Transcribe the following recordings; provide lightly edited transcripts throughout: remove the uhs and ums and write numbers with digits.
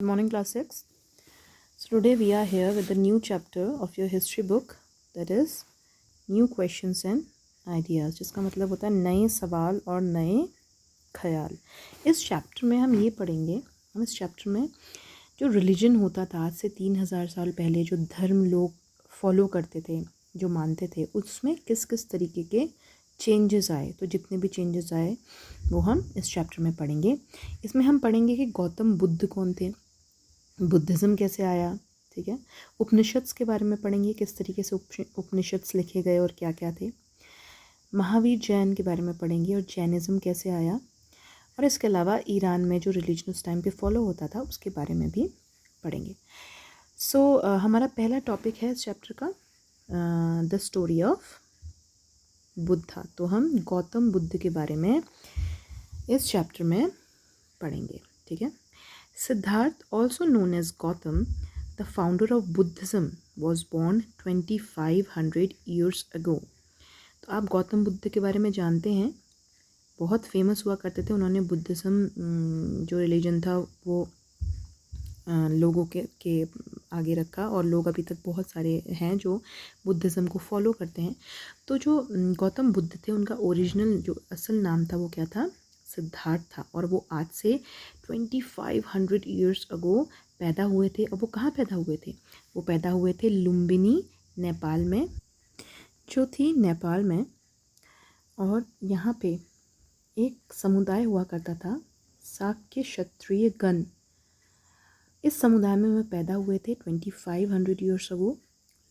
Good morning, class 6. So today we are here with the new chapter of your history book, that is new questions and ideas, जिसका मतलब होता है नए सवाल और नए ख्याल। इस चैप्टर में हम ये पढ़ेंगे, हम इस चैप्टर में जो रिलीजन होता था आज से 3000 साल पहले, जो धर्म लोग फॉलो करते थे, जो मानते थे, उसमें किस किस तरीके के चेंजेस आए। तो जितने भी चेंजेस आए वो हम इस चैप्टर में पढ़ेंगे। इसमें हम पढ़ेंगे कि गौतम बुद्ध कौन थे, बुद्धिज़्म कैसे आया, ठीक है। उपनिषद्स के बारे में पढ़ेंगे, किस तरीके से उपनिषद्स लिखे गए और क्या क्या थे। महावीर जैन के बारे में पढ़ेंगे और जैनिज़्म कैसे आया। और इसके अलावा ईरान में जो रिलीजन उस टाइम पे फॉलो होता था उसके बारे में भी पढ़ेंगे। सो हमारा पहला टॉपिक है इस चैप्टर का द स्टोरी ऑफ बुद्धा। तो हम गौतम बुद्ध के बारे में इस चैप्टर में पढ़ेंगे, ठीक है। Siddharth, also known as Gautam, the founder of Buddhism, was born 2500 years ago. तो आप गौतम बुद्ध के बारे में जानते हैं, बहुत फेमस हुआ करते थे। उन्होंने बुद्धिज़्म जो रिलीजन था वो लोगों के आगे रखा और लोग अभी तक बहुत सारे हैं जो बुद्धिज़्म को फॉलो करते हैं। तो जो गौतम बुद्ध थे उनका ओरिजिनल जो असल नाम था वो क्या था, सिद्धार्थ था। और वो आज से 2500 ईयर्स अगो पैदा हुए थे। और वो कहाँ पैदा हुए थे, वो पैदा हुए थे लुम्बिनी, नेपाल में, जो थी नेपाल में। और यहाँ पे एक समुदाय हुआ करता था, शाक्य क्षत्रिय गण। इस समुदाय में वे पैदा हुए थे 2500 ईयर्स अगो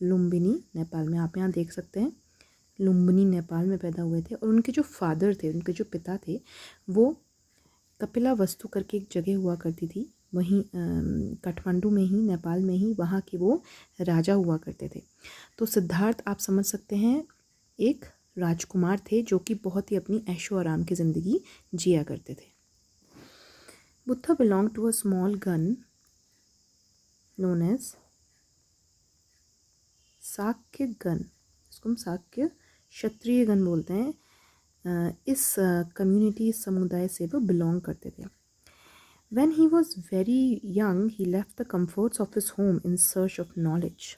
लुम्बिनी, नेपाल में। आप यहाँ देख सकते हैं, लुम्बिनी नेपाल में पैदा हुए थे। और उनके जो फादर थे, उनके जो पिता थे, वो कपिला वस्तु करके एक जगह हुआ करती थी, वहीं काठमांडू में ही, नेपाल में ही, वहाँ के वो राजा हुआ करते थे। तो सिद्धार्थ आप समझ सकते हैं एक राजकुमार थे जो कि बहुत ही अपनी ऐशो आराम की ज़िंदगी जिया करते थे। Buddha belong to a small गन नोन एज शाक्य गण। इसको हम शाक्य क्षत्रिय गण बोलते हैं। इस कम्युनिटी, इस समुदाय से वो बिलोंग करते थे। When he was very young, he left the comforts of his home in search of knowledge.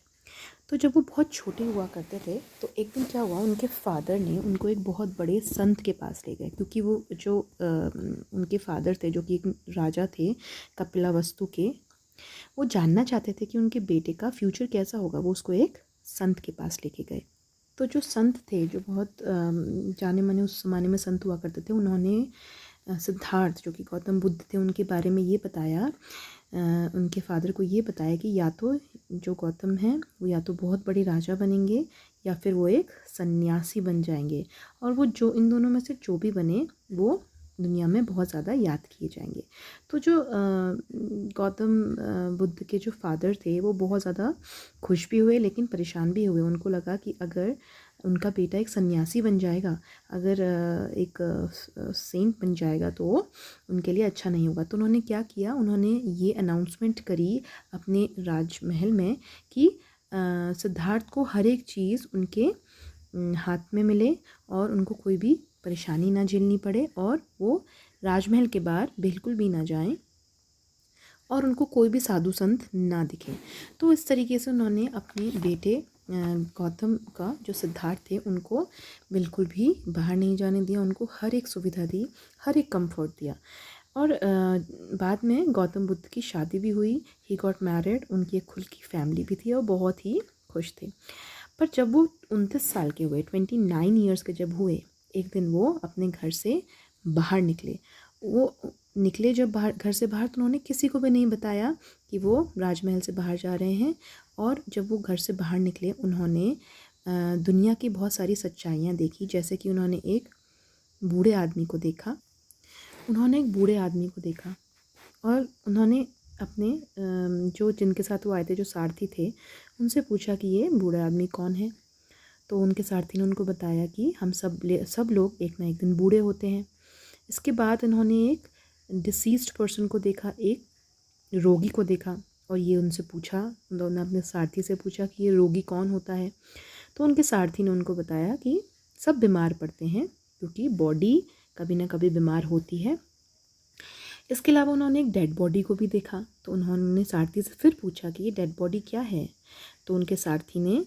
तो जब वो बहुत छोटे हुआ करते थे तो एक दिन क्या हुआ, उनके फादर ने उनको एक बहुत बड़े संत के पास ले गए, क्योंकि वो जो उनके फादर थे जो कि एक राजा थे कपिलावस्तु के, वो जानना चाहते थे कि उनके बेटे का फ्यूचर कैसा होगा। वो उसको एक संत के पास लेके गए। तो जो संत थे, जो बहुत जाने माने उस ज़माने में संत हुआ करते थे, उन्होंने सिद्धार्थ जो कि गौतम बुद्ध थे उनके बारे में ये बताया, उनके फादर को ये बताया कि या तो जो गौतम हैं वो या तो बहुत बड़े राजा बनेंगे या फिर वो एक सन्यासी बन जाएंगे। और वो जो इन दोनों में से जो भी बने वो दुनिया में बहुत ज़्यादा याद किए जाएंगे। तो जो गौतम बुद्ध के जो फादर थे वो बहुत ज़्यादा खुश भी हुए लेकिन परेशान भी हुए। उनको लगा कि अगर उनका बेटा एक सन्यासी बन जाएगा, अगर एक सेंट बन जाएगा तो उनके लिए अच्छा नहीं होगा। तो उन्होंने क्या किया, उन्होंने ये अनाउंसमेंट करी अपने राजमहल में कि सिद्धार्थ को हर एक चीज़ उनके हाथ में मिले और उनको कोई भी परेशानी ना झेलनी पड़े और वो राजमहल के बाहर बिल्कुल भी ना जाएं और उनको कोई भी साधु संत ना दिखे। तो इस तरीके से उन्होंने अपने बेटे गौतम का जो सिद्धार्थ थे उनको बिल्कुल भी बाहर नहीं जाने दिया, उनको हर एक सुविधा दी, हर एक कंफर्ट दिया। और बाद में गौतम बुद्ध की शादी भी हुई, ही गॉट मैरिड, उनकी एक खुद की फैमिली भी थी और बहुत ही खुश थे। पर जब वो 29 साल के हुए, 29 ईयर्स के जब हुए, एक दिन वो अपने घर से बाहर निकले। वो निकले जब बाहर, घर से बाहर, तो उन्होंने किसी को भी नहीं बताया कि वो राजमहल से बाहर जा रहे हैं। और जब वो घर से बाहर निकले उन्होंने दुनिया की बहुत सारी सच्चाइयाँ देखी, जैसे कि उन्होंने एक बूढ़े आदमी को देखा, और उन्होंने अपने जो जिनके साथ वो आए थे, जो सारथी थे, उनसे पूछा कि ये बूढ़े आदमी कौन है। तो उनके सारथी ने उनको बताया कि हम सब लोग एक ना एक दिन बूढ़े होते हैं। इसके बाद इन्होंने एक डिसीज्ड पर्सन को देखा, एक रोगी को देखा, और ये उनसे पूछा, उन्होंने अपने सारथी से पूछा कि ये रोगी कौन होता है। तो उनके सारथी ने उनको बताया कि सब बीमार पड़ते हैं क्योंकि बॉडी कभी ना कभी बीमार होती है। इसके अलावा उन्होंने एक डेड बॉडी को भी देखा। तो उन्होंने सारथी से फिर पूछा कि ये डेड बॉडी क्या है। तो उनके सारथी ने,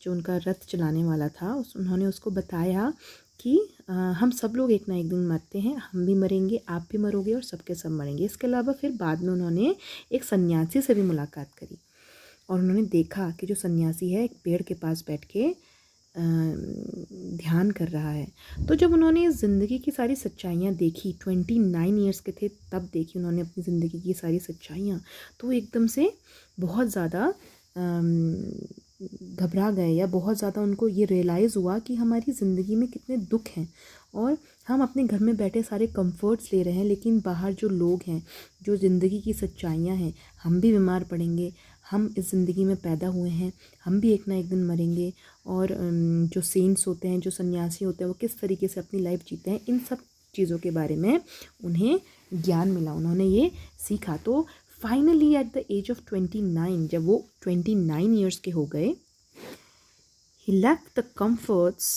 जो उनका रथ चलाने वाला था, उन्होंने उसको बताया कि हम सब लोग एक ना एक दिन मरते हैं, हम भी मरेंगे, आप भी मरोगे और सबके सब मरेंगे। इसके अलावा फिर बाद में उन्होंने एक सन्यासी से भी मुलाकात करी और उन्होंने देखा कि जो सन्यासी है एक पेड़ के पास बैठ के ध्यान कर रहा है। तो जब उन्होंने इस ज़िंदगी की सारी सच्चाइयाँ देखी, 29 ईयर्स के थे तब देखी उन्होंने अपनी ज़िंदगी की सारी सच्चाइयाँ, तो एकदम से बहुत ज़्यादा घबरा गए, या बहुत ज़्यादा उनको ये रियलाइज़ हुआ कि हमारी ज़िंदगी में कितने दुख हैं और हम अपने घर में बैठे सारे कंफर्ट्स ले रहे हैं, लेकिन बाहर जो लोग हैं, जो ज़िंदगी की सच्चाइयाँ हैं, हम भी बीमार पड़ेंगे, हम इस ज़िंदगी में पैदा हुए हैं, हम भी एक ना एक दिन मरेंगे। और जो सेंट्स होते हैं, जो सन्यासी होते हैं, वो किस तरीके से अपनी लाइफ जीते हैं, इन सब चीज़ों के बारे में उन्हें ज्ञान मिला, उन्होंने ये सीखा। तो finally at the age of 29, जब वो 29 ईयर्स के हो गए, he left the comforts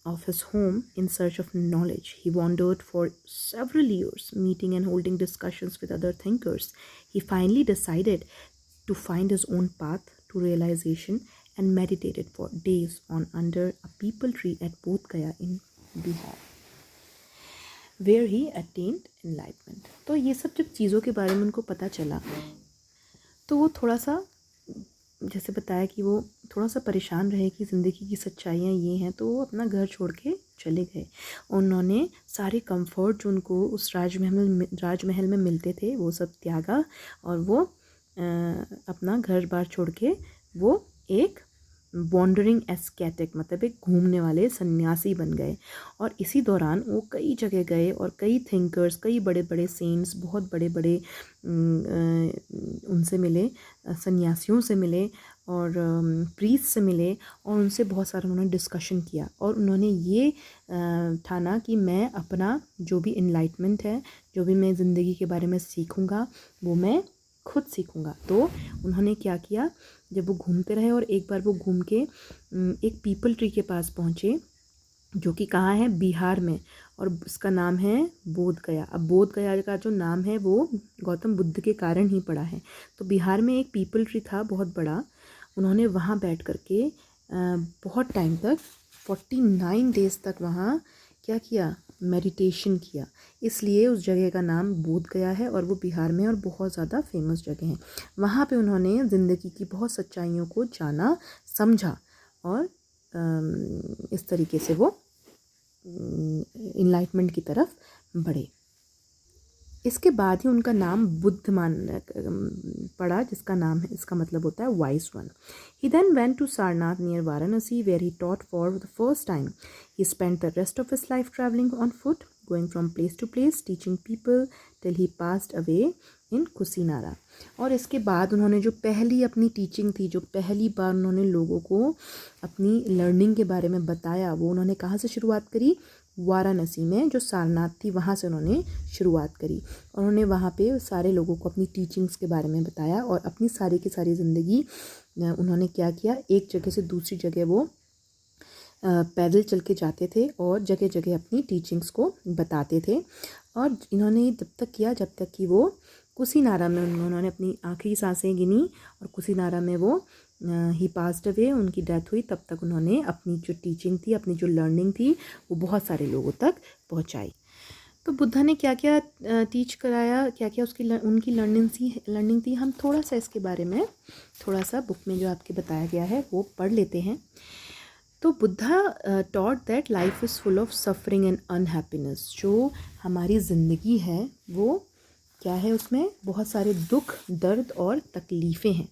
of his home in search of knowledge. He wandered for several years, meeting and holding discussions with other thinkers. He finally decided to find his own path to realization and meditated for days on under a peepal tree at Bodh Gaya in Bihar, where he attained enlightenment. तो ये सब जब चीज़ों के बारे में उनको पता चला, तो वो थोड़ा सा, जैसे बताया कि वो थोड़ा सा परेशान रहे कि ज़िंदगी की सच्चाइयाँ ये हैं, तो वो अपना घर छोड़ के चले गए। उन्होंने सारे कंफर्ट जो उनको उस राजमहल में मिलते थे वो सब त्यागा और वो अपना घर बार छोड़ के वो एक वॉन्डरिंग एस्केटिक, मतलब एक घूमने वाले सन्यासी बन गए। और इसी दौरान वो कई जगह गए और कई थिंकर्स, कई बड़े बड़े सेंट्स, बहुत बड़े बड़े उनसे मिले, सन्यासियों से मिले और प्रीस्ट से मिले और उनसे बहुत सारा उन्होंने डिस्कशन किया। और उन्होंने ये ठाना कि मैं अपना जो भी इनलाइटमेंट है, जो भी मैं ज़िंदगी के बारे में सीखूँगा, वो मैं खुद सीखूँगा। तो उन्होंने क्या किया, जब वो घूमते रहे और एक बार वो घूम के एक पीपल ट्री के पास पहुँचे, जो कि कहाँ है, बिहार में, और उसका नाम है बोध गया। अब बोध गया का जो नाम है वो गौतम बुद्ध के कारण ही पड़ा है। तो बिहार में एक पीपल ट्री था बहुत बड़ा, उन्होंने वहाँ बैठ कर के बहुत टाइम तक 49 डेज़ तक वहाँ क्या किया, मेडिटेशन किया। इसलिए उस जगह का नाम बोध गया है और वो बिहार में और बहुत ज़्यादा फेमस जगह है। वहाँ पे उन्होंने ज़िंदगी की बहुत सच्चाइयों को जाना, समझा और इस तरीके से वो इनलाइटमेंट की तरफ बढ़े। इसके बाद ही उनका नाम बुद्ध पड़ा, जिसका नाम है, इसका मतलब होता है wise one. He then went to Sarnath near Varanasi, where he taught for the first time. He spent the rest of his life traveling on foot, going from place to place, teaching people till he passed away in Kusinara. और इसके बाद उन्होंने जो पहली अपनी teaching थी, जो पहली बार उन्होंने लोगों को अपनी लर्निंग के बारे में बताया, वो उन्होंने कहाँ से शुरुआत करी, वाराणसी में, जो सारनाथ थी, वहाँ से उन्होंने शुरुआत करी। और उन्होंने वहाँ पे सारे लोगों को अपनी टीचिंग्स के बारे में बताया और अपनी सारी की सारी ज़िंदगी उन्होंने क्या किया, एक जगह से दूसरी जगह वो पैदल चल के जाते थे और जगह जगह अपनी टीचिंग्स को बताते थे। और इन्होंने तब तक किया जब तक कि वो कुशीनारा में उन्होंने अपनी आखिरी सांसें गिनी और कुशीनारा में वो ही पास्ड अवे, उनकी डेथ हुई। तब तक उन्होंने अपनी जो टीचिंग थी, अपनी जो लर्निंग थी, वो बहुत सारे लोगों तक पहुंचाई। तो बुद्धा ने क्या क्या टीच कराया, क्या क्या उनकी लर्निंग थी, हम थोड़ा सा इसके बारे में थोड़ा सा बुक में जो आपके बताया गया है वो पढ़ लेते हैं। तो Buddha taught that life is full of suffering and unhappiness. जो हमारी ज़िंदगी है वो क्या है, उसमें बहुत सारे दुख, दर्द और तकलीफ़ें हैं।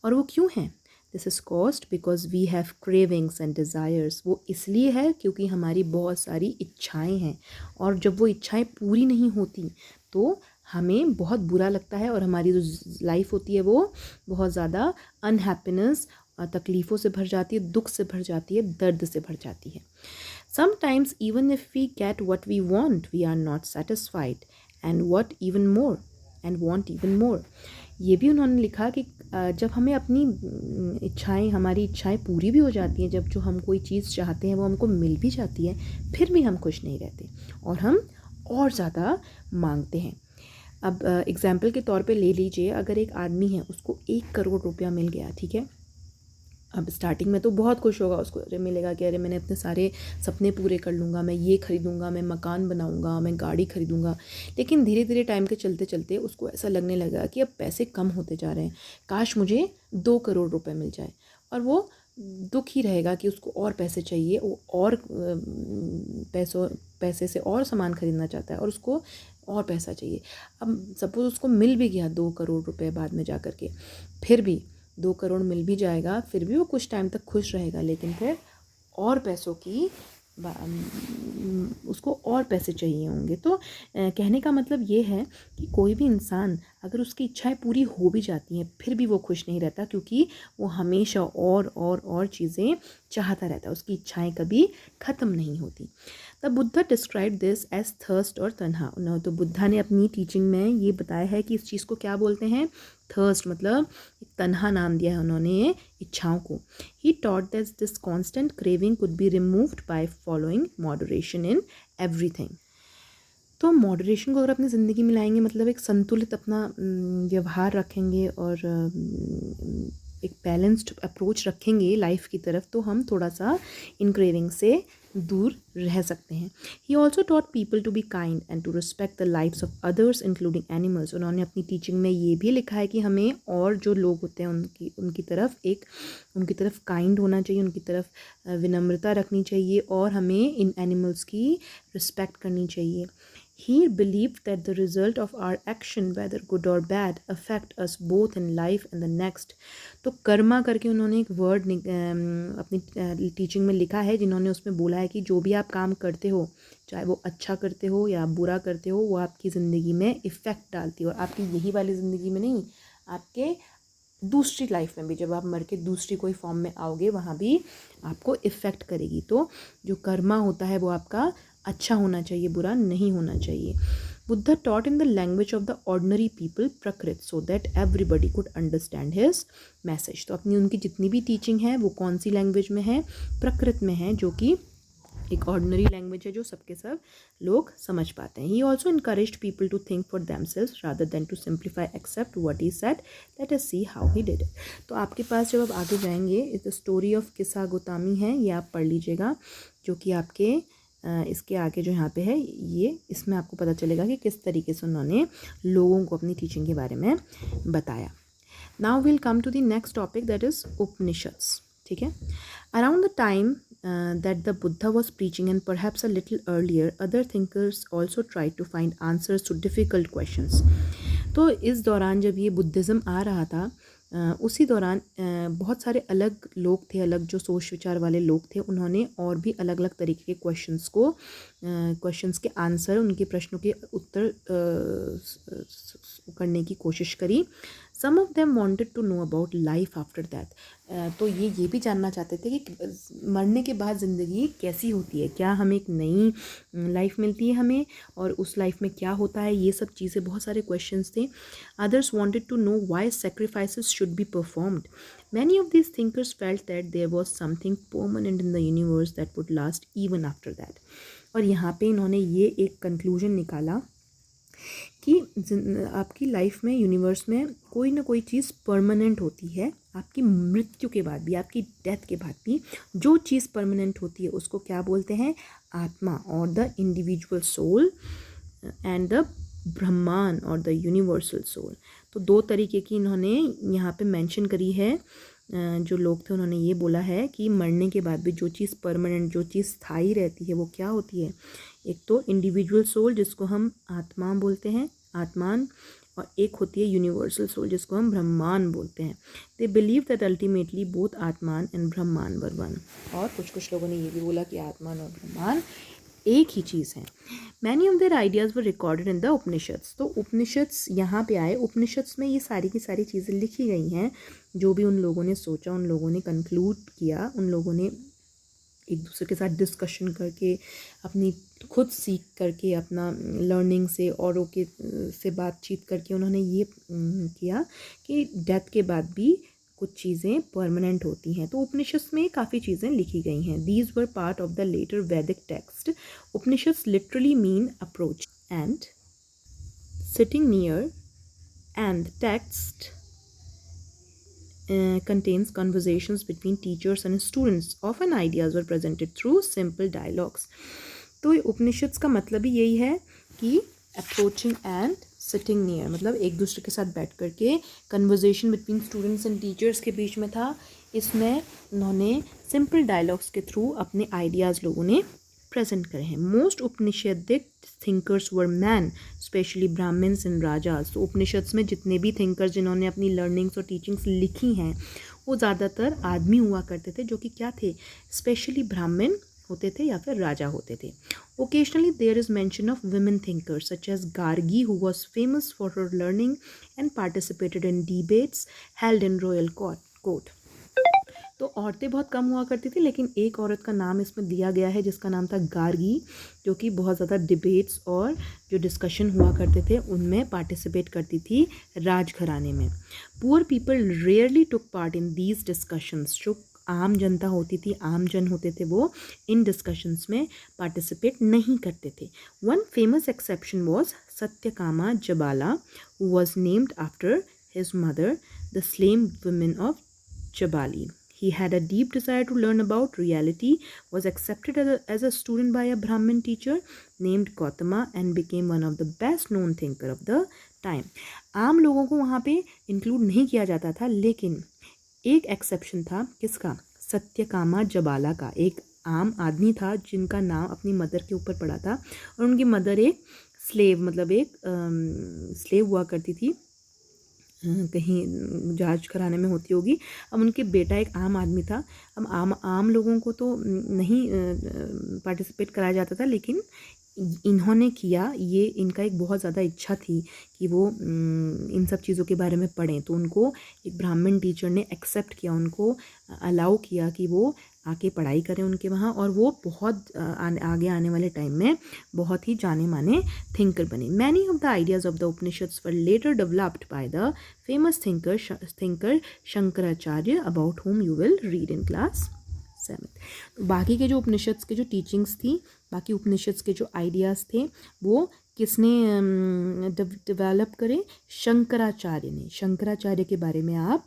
और वो क्यों हैं? This is caused because we have cravings and desires. वो इसलिए है क्योंकि हमारी बहुत सारी इच्छाएं हैं और जब वो इच्छाएं पूरी नहीं होती तो हमें बहुत बुरा लगता है और हमारी जो लाइफ होती है वो बहुत ज़्यादा अनहैप्पीनेस, तकलीफ़ों से भर जाती है, दुख से भर जाती है, दर्द से भर जाती है। Sometimes even if we get what we want we are not satisfied and want even more and want even more. ये भी उन्होंने लिखा कि जब हमें अपनी इच्छाएं, हमारी इच्छाएं पूरी भी हो जाती हैं, जब जो हम कोई चीज़ चाहते हैं वो हमको मिल भी जाती है, फिर भी हम खुश नहीं रहते और हम और ज़्यादा मांगते हैं। अब एग्जाम्पल के तौर पे ले लीजिए, अगर एक आदमी है उसको 1 करोड़ रुपया मिल गया, ठीक है। अब स्टार्टिंग में तो बहुत खुश होगा, उसको अरे मिलेगा कि अरे मैंने अपने सारे सपने पूरे कर लूँगा, मैं ये खरीदूँगा, मैं मकान बनाऊँगा, मैं गाड़ी खरीदूँगा। लेकिन धीरे धीरे टाइम के चलते चलते उसको ऐसा लगने लगा कि अब पैसे कम होते जा रहे हैं, काश मुझे 2 करोड़ रुपए मिल जाए। और वो दुख ही रहेगा कि उसको और पैसे चाहिए, वो और पैसे से और सामान खरीदना चाहता है और उसको और पैसा चाहिए। अब सपोज़ उसको मिल भी गया 2 करोड़ रुपए बाद में जा कर के, फिर भी 2 करोड़ मिल भी जाएगा, फिर भी वो कुछ टाइम तक खुश रहेगा, लेकिन फिर और पैसों की उसको और पैसे चाहिए होंगे। तो कहने का मतलब ये है कि कोई भी इंसान अगर उसकी इच्छाएं पूरी हो भी जाती हैं फिर भी वो खुश नहीं रहता, क्योंकि वो हमेशा और चीज़ें चाहता रहता है, उसकी इच्छाएं कभी ख़त्म नहीं होती। The Buddha describe this as thirst और तन्हा। तो बुद्धा ने अपनी टीचिंग में ये बताया है कि इस चीज़ को क्या बोलते हैं, थर्स्ट, मतलब एक तन्हा नाम दिया है उन्होंने इच्छाओं को। He taught that this constant craving could be removed by following moderation in everything. तो मॉडरेशन को अगर अपनी ज़िंदगी में लाएंगे, मतलब एक संतुलित अपना व्यवहार रखेंगे और एक बैलेंस्ड अप्रोच रखेंगे लाइफ की तरफ, तो हम थोड़ा सा इन क्रेविंग से दूर रह सकते हैं। He also taught people to be kind and to respect the lifes of others including animals. उन्होंने अपनी टीचिंग में ये भी लिखा है कि हमें और जो लोग होते हैं उनकी तरफ काइंड होना चाहिए, उनकी तरफ विनम्रता रखनी चाहिए और हमें इन एनिमल्स की रिस्पेक्ट करनी चाहिए। He believed that the result of our action, whether good or bad, affect us both in life and the next. तो कर्मा करके उन्होंने एक वर्ड अपनी टीचिंग में लिखा है, जिन्होंने उसमें बोला है कि जो भी आप काम करते हो, चाहे वो अच्छा करते हो या बुरा करते हो, वो आपकी ज़िंदगी में इफ़ेक्ट डालती है, और आपकी यही वाली ज़िंदगी में नहीं, आपके दूसरी लाइफ में भी, जब आप मर के दूसरी कोई फॉर्म में आओगे वहाँ भी आपको इफ़ेक्ट करेगी। तो जो कर्मा होता है वो आपका अच्छा होना चाहिए, बुरा नहीं होना चाहिए। Buddha taught in the language of the ordinary people Prakrit so that everybody could understand his message. तो अपनी उनकी जितनी भी टीचिंग है वो कौन सी लैंग्वेज में है, प्रकृत में है, जो कि एक ऑर्डिनरी लैंग्वेज है जो सबके सब लोग समझ पाते हैं। He also encouraged people to think for themselves rather than to simplify accept what he said, let us see how he did it. तो आपके पास जब आप आगे जाएंगे, द स्टोरी ऑफ किस्सा गोतामी है, ये आप पढ़ लीजिएगा, जो कि आपके इसके आगे जो यहाँ पे है, ये इसमें आपको पता चलेगा कि किस तरीके से उन्होंने लोगों को अपनी टीचिंग के बारे में बताया। Now will come to the next topic, that is Upanishads. ठीक है, around the time that the Buddha was preaching and perhaps a little earlier, other thinkers also tried to find answers to difficult questions. तो इस दौरान जब ये Buddhism आ रहा था, उसी दौरान बहुत सारे अलग लोग थे, अलग जो सोच विचार वाले लोग थे, उन्होंने और भी अलग अलग तरीके के क्वेश्चंस के आंसर, उनके प्रश्नों के उत्तर करने की कोशिश करी। Some of them wanted to know about life after that. तो ये भी जानना चाहते थे कि मरने के बाद ज़िंदगी कैसी होती है, क्या हमें एक नई लाइफ मिलती है हमें, और उस लाइफ में क्या होता है, ये सब चीज़ें, बहुत सारे क्वेश्चंस थे। Others wanted to know why sacrifices should be performed. Many of these thinkers felt that there was something permanent in the universe that would last even after that. और यहाँ पे इन्होंने ये एक कंक्लूजन निकाला कि आपकी लाइफ में, यूनिवर्स में कोई ना कोई चीज़ परमानेंट होती है, आपकी मृत्यु के बाद भी, आपकी डेथ के बाद भी जो चीज़ परमानेंट होती है उसको क्या बोलते हैं, आत्मा, और the individual soul and the ब्रह्मांड और द यूनिवर्सल सोल। तो दो तरीके की इन्होंने यहाँ पे मेंशन करी है। जो लोग थे उन्होंने ये बोला है कि मरने के बाद भी जो चीज़ परमानेंट, जो चीज़ स्थायी रहती है, वो क्या होती है, एक तो इंडिविजुअल सोल जिसको हम आत्मा बोलते हैं, आत्मान, और एक होती है यूनिवर्सल सोल जिसको हम ब्रह्मांड बोलते हैं। They believe that ultimately both आत्मान एंड ब्रह्मांड वर वन। और कुछ लोगों ने ये भी बोला कि आत्मान और ब्रह्मांड एक ही चीज़ है। Many of their ideas were recorded in the Upanishads. तो उपनिषद्स यहाँ पे आए, उपनिषद्स में ये सारी की सारी चीज़ें लिखी गई हैं, जो भी उन लोगों ने सोचा, उन लोगों ने कंक्लूड किया, उन लोगों ने एक दूसरे के साथ डिस्कशन करके, अपनी खुद सीख करके, अपना लर्निंग से, औरों के से बातचीत करके उन्होंने ये किया कि डेथ के बाद भी कुछ चीज़ें परमानेंट होती हैं। तो उपनिषद में काफ़ी चीज़ें लिखी गई हैं। These were part of the later Vedic texts. Upanishad literally mean approach and sitting near, and the text contains conversations between teachers and students. Often ideas were presented through simple dialogues. तो उपनिषद्स का मतलब ही यही है कि अप्रोचिंग एंड सिटिंग नियर, मतलब एक दूसरे के साथ बैठ कर के conversation between students and teachers के बीच में था. इसमें उन्होंने सिंपल डायलॉग्स के थ्रू अपने आइडियाज़ लोगों ने प्रेजेंट करे हैं. Most Upanishadic thinkers were man, especially Brahmins and rajas. तो उपनिषद्स में जितने भी थिंकर्स जिन्होंने अपनी लर्निंग्स और टीचिंग्स लिखी हैं वो ज़्यादातर आदमी हुआ करते थे, जो कि क्या थे, स्पेशली ब्राह्मण होते थे या फिर राजा होते थे. Occasionally there is mention of women thinkers such as Gargi, who was famous for her learning and participated in debates held in royal court. तो औरतें बहुत कम हुआ करती थी, लेकिन एक औरत का नाम इसमें दिया गया है जिसका नाम था गार्गी, जो कि बहुत ज़्यादा डिबेट्स और जो डिस्कशन हुआ करते थे उनमें पार्टिसिपेट करती थी राजघराने में. Poor people rarely took part in these discussions. जो आम जनता होती थी, आम जन होते थे, वो इन डिस्कशंस में पार्टिसिपेट नहीं करते थे. One famous exception was Satyakama Jabala, who was named after his mother, the slam women of Jabali. He had a deep desire to learn about reality, was accepted as a student by a Brahmin teacher named Gautama and became one of the best known thinker of the time. आम लोगों को वहाँ पे include नहीं किया जाता था, लेकिन एक एक्सेप्शन था. किसका? सत्यकामा जबाला का. एक आम आदमी था जिनका नाम अपनी मदर के ऊपर पड़ा था, और उनकी मदर एक स्लेव, मतलब एक स्लेव हुआ करती थी, कहीं जहाज घराने में होती होगी. अब उनके बेटा एक आम आदमी था. अब आम लोगों को तो नहीं पार्टिसिपेट कराया जाता था, लेकिन इन्होंने किया. ये इनका एक बहुत ज़्यादा इच्छा थी कि वो इन सब चीज़ों के बारे में पढ़ें. तो उनको एक ब्राह्मण टीचर ने एक्सेप्ट किया, उनको अलाउ किया कि वो आके पढ़ाई करें उनके वहाँ, और वो बहुत आगे आने वाले टाइम में बहुत ही जाने माने थिंकर बने. Many of the ideas of the Upanishads were later developed by the famous thinker Shankaracharya, about whom you will read in class 7. बाकी के जो उपनिषद्स के जो टीचिंग्स थी, बाकी उपनिषद्स के जो आइडियाज़ थे, वो किसने डेवलप करे? शंकराचार्य ने. शंकराचार्य के बारे में आप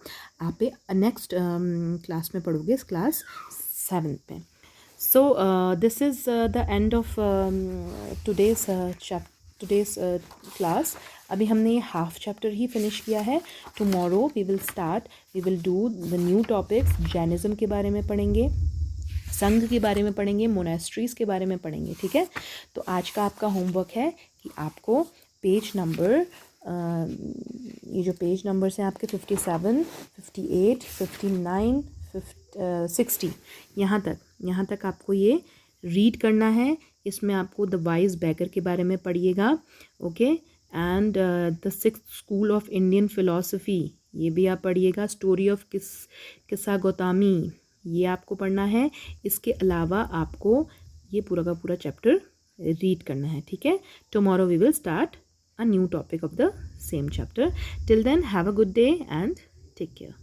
नेक्स्ट क्लास में पढ़ोगे, क्लास 7 पे. So this is the end of today's class. अभी हमने ये हाफ चैप्टर ही फिनिश किया है. Tomorrow we will do the new topics. Jainism के बारे में पढ़ेंगे, संघ के बारे में पढ़ेंगे, मोनेस्ट्रीज़ के बारे में पढ़ेंगे. ठीक है. तो आज का आपका होमवर्क है कि आपको पेज नंबर, ये जो पेज नंबर्स हैं आपके 57, 58, 59, 60, यहाँ तक आपको ये रीड करना है. इसमें आपको द वाइज बैकर के बारे में पढ़िएगा. Okay. And the 6th school of Indian philosophy, ये भी आप पढ़िएगा. स्टोरी ऑफ किस्सा गौतमी, ये आपको पढ़ना है. इसके अलावा आपको ये पूरा का पूरा चैप्टर रीड करना है. ठीक है. Tomorrow we will start a new topic of the same chapter. Till then have a good day and take care.